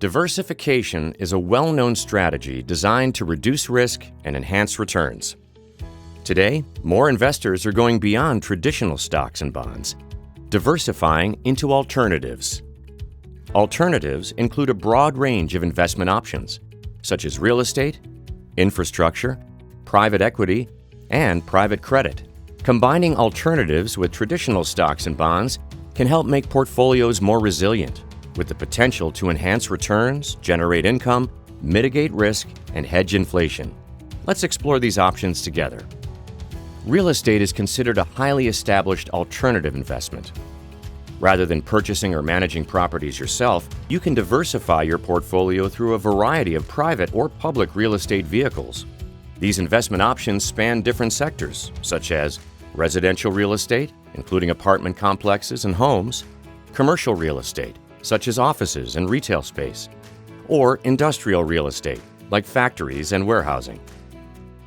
Diversification is a well-known strategy designed to reduce risk and enhance returns. Today, more investors are going beyond traditional stocks and bonds, diversifying into alternatives. Alternatives include a broad range of investment options, such as real estate, infrastructure, private equity, and private credit. Combining alternatives with traditional stocks and bonds can help make portfolios more resilient, with the potential to enhance returns, generate income, mitigate risk, and hedge inflation. Let's explore these options together. Real estate is considered a highly established alternative investment. Rather than purchasing or managing properties yourself, you can diversify your portfolio through a variety of private or public real estate vehicles. These investment options span different sectors, such as residential real estate, including apartment complexes and homes, commercial real estate, such as offices and retail space, or industrial real estate, like factories and warehousing.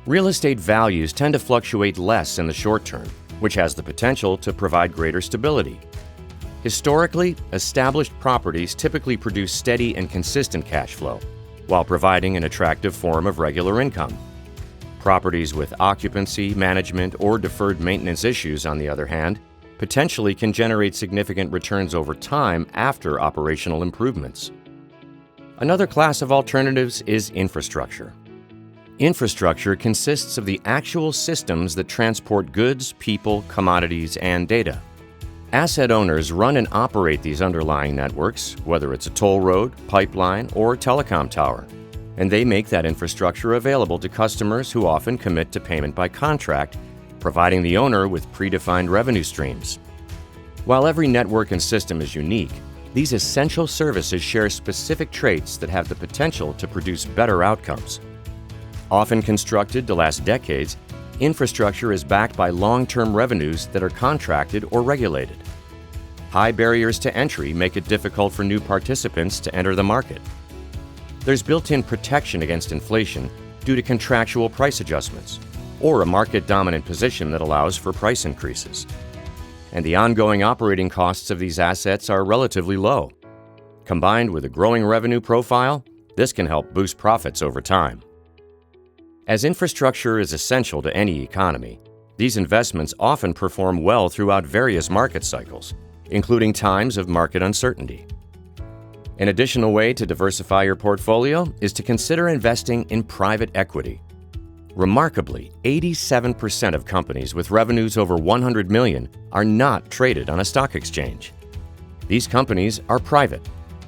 Real estate values tend to fluctuate less in the short term, which has the potential to provide greater stability. Historically, established properties typically produce steady and consistent cash flow, while providing an attractive form of regular income. Properties with occupancy, management, or deferred maintenance issues, on the other hand, potentially can generate significant returns over time after operational improvements. Another class of alternatives is infrastructure. Infrastructure consists of the actual systems that transport goods, people, commodities, and data. Asset owners run and operate these underlying networks, whether it's a toll road, pipeline, or telecom tower, and they make that infrastructure available to customers who often commit to payment by contract, providing the owner with predefined revenue streams. While every network and system is unique, these essential services share specific traits that have the potential to produce better outcomes. Often constructed to last decades, infrastructure is backed by long-term revenues that are contracted or regulated. High barriers to entry make it difficult for new participants to enter the market. There's built-in protection against inflation due to contractual price adjustments, or a market-dominant position that allows for price increases. And the ongoing operating costs of these assets are relatively low. Combined with a growing revenue profile, this can help boost profits over time. As infrastructure is essential to any economy, these investments often perform well throughout various market cycles, including times of market uncertainty. An additional way to diversify your portfolio is to consider investing in private equity. Remarkably, 87% of companies with revenues over $100 million are not traded on a stock exchange. These companies are private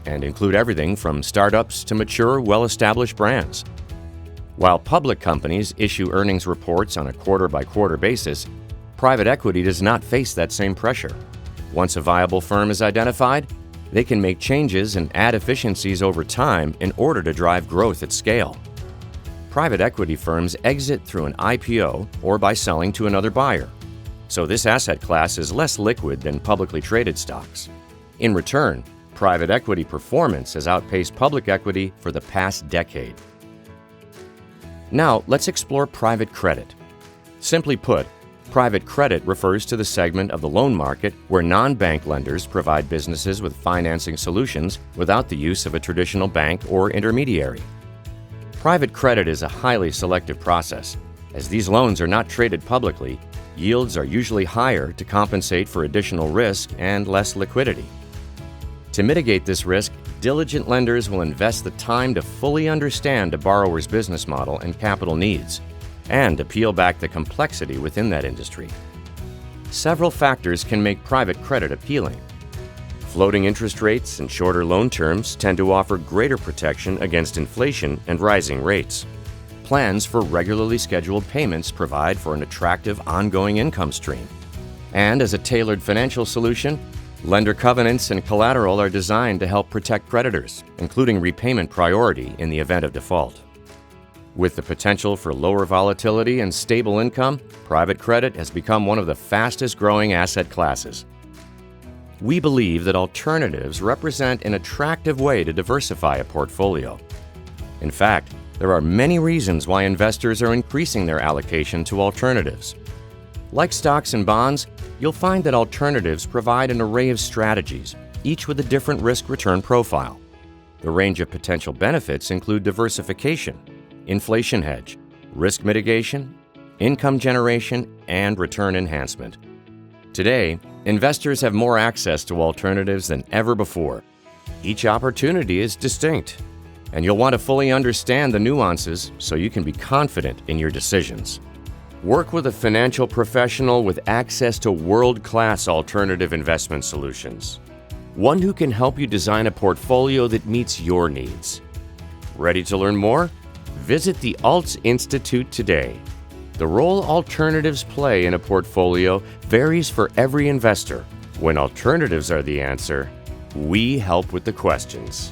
and include everything from startups to mature, well-established brands. While public companies issue earnings reports on a quarter-by-quarter basis, private equity does not face that same pressure. Once a viable firm is identified, they can make changes and add efficiencies over time in order to drive growth at scale. Private equity firms exit through an IPO or by selling to another buyer, so this asset class is less liquid than publicly traded stocks. In return, private equity performance has outpaced public equity for the past decade. Now, let's explore private credit. Simply put, private credit refers to the segment of the loan market where non-bank lenders provide businesses with financing solutions without the use of a traditional bank or intermediary. Private credit is a highly selective process. As these loans are not traded publicly, yields are usually higher to compensate for additional risk and less liquidity. To mitigate this risk, diligent lenders will invest the time to fully understand a borrower's business model and capital needs, and to peel back the complexity within that industry. Several factors can make private credit appealing. Floating interest rates and shorter loan terms tend to offer greater protection against inflation and rising rates. Plans for regularly scheduled payments provide for an attractive ongoing income stream. And as a tailored financial solution, lender covenants and collateral are designed to help protect creditors, including repayment priority in the event of default. With the potential for lower volatility and stable income, private credit has become one of the fastest-growing asset classes. We believe that alternatives represent an attractive way to diversify a portfolio. In fact, there are many reasons why investors are increasing their allocation to alternatives. Like stocks and bonds, you'll find that alternatives provide an array of strategies, each with a different risk-return profile. The range of potential benefits include diversification, inflation hedge, risk mitigation, income generation, and return enhancement. Today, investors have more access to alternatives than ever before. Each opportunity is distinct, and you'll want to fully understand the nuances so you can be confident in your decisions. Work with a financial professional with access to world-class alternative investment solutions. One who can help you design a portfolio that meets your needs. Ready to learn more? Visit the Alts Institute today. The role alternatives play in a portfolio varies for every investor. When alternatives are the answer, we help with the questions.